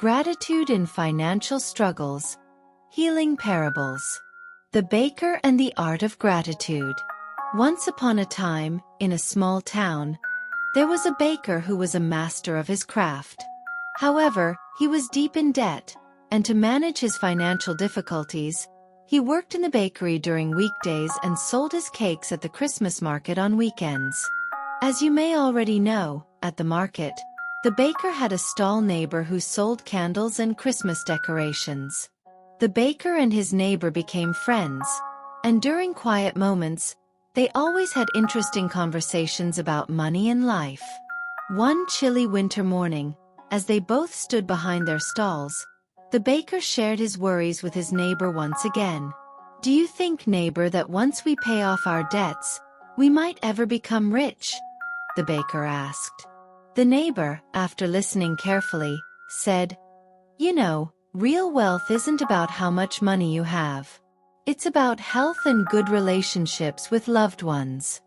Gratitude in Financial Struggles. Healing Parables. The Baker and the Art of Gratitude. Once upon a time, in a small town, there was a baker who was a master of his craft. However, he was deep in debt, and to manage his financial difficulties, he worked in the bakery during weekdays and sold his cakes at the Christmas market on weekends. As you may already know, at the market, the baker had a stall neighbor who sold candles and Christmas decorations. The baker and his neighbor became friends, and during quiet moments, they always had interesting conversations about money and life. One chilly winter morning, as they both stood behind their stalls, the baker shared his worries with his neighbor once again. "Do you think, neighbor, that once we pay off our debts, we might ever become rich?" the baker asked. The neighbor, after listening carefully, said, "You know, real wealth isn't about how much money you have. It's about health and good relationships with loved ones.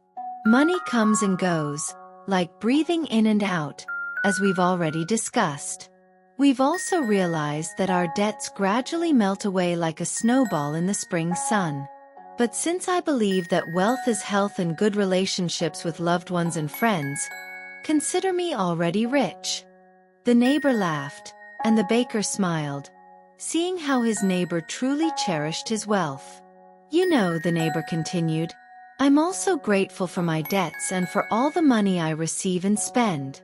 Money comes and goes, like breathing in and out, as we've already discussed. We've also realized that our debts gradually melt away like a snowball in the spring sun. But since I believe that wealth is health and good relationships with loved ones and friends, consider me already rich." The neighbor laughed, and the baker smiled, seeing how his neighbor truly cherished his wealth. "You know," the neighbor continued, "I'm also grateful for my debts and for all the money I receive and spend."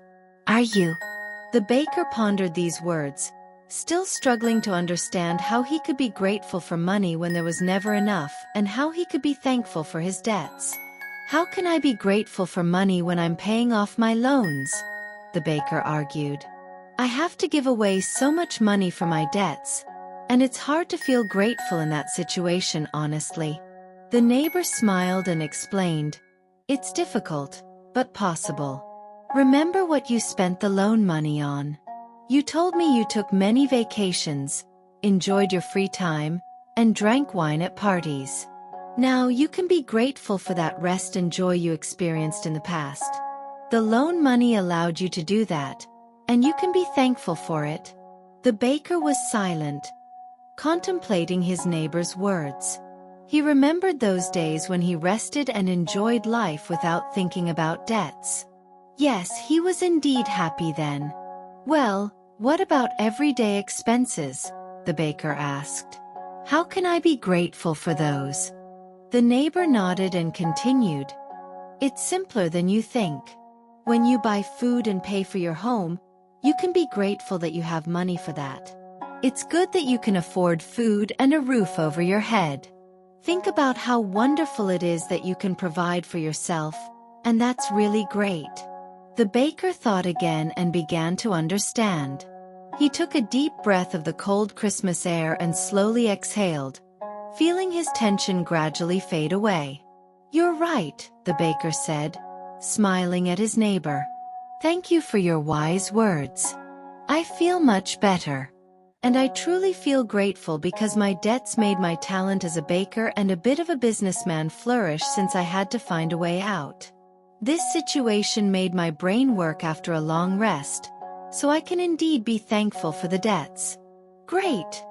"Are you?" The baker pondered these words, still struggling to understand how he could be grateful for money when there was never enough, and how he could be thankful for his debts. "How can I be grateful for money when I'm paying off my loans?" the baker argued. "I have to give away so much money for my debts, and it's hard to feel grateful in that situation, honestly." The neighbor smiled and explained, "It's difficult, but possible. Remember what you spent the loan money on. You told me you took many vacations, enjoyed your free time, and drank wine at parties. Now you can be grateful for that rest and joy you experienced in the past. The loan money allowed you to do that, and you can be thankful for it." The baker was silent, contemplating his neighbor's words. He remembered those days when he rested and enjoyed life without thinking about debts. Yes, he was indeed happy then. "Well, what about everyday expenses?" the baker asked. "How can I be grateful for those?" The neighbor nodded and continued, "It's simpler than you think. When you buy food and pay for your home, you can be grateful that you have money for that. It's good that you can afford food and a roof over your head. Think about how wonderful it is that you can provide for yourself, and that's really great." The baker thought again and began to understand. He took a deep breath of the cold Christmas air and slowly exhaled, feeling his tension gradually fade away. "You're right," the baker said, smiling at his neighbor. "Thank you for your wise words. I feel much better. And I truly feel grateful because my debts made my talent as a baker and a bit of a businessman flourish since I had to find a way out. This situation made my brain work after a long rest, so I can indeed be thankful for the debts." "Great,"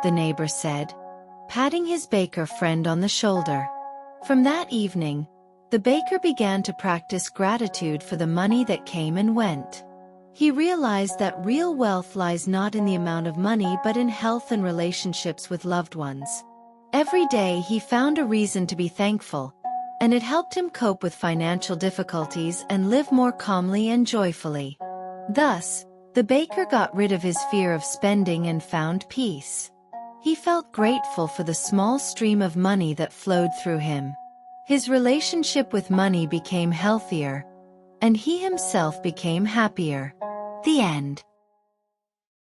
the neighbor said, patting his baker friend on the shoulder. From that evening, the baker began to practice gratitude for the money that came and went. He realized that real wealth lies not in the amount of money but in health and relationships with loved ones. Every day he found a reason to be thankful, and it helped him cope with financial difficulties and live more calmly and joyfully. Thus, the baker got rid of his fear of spending and found peace. He felt grateful for the small stream of money that flowed through him. His relationship with money became healthier, and he himself became happier. The end.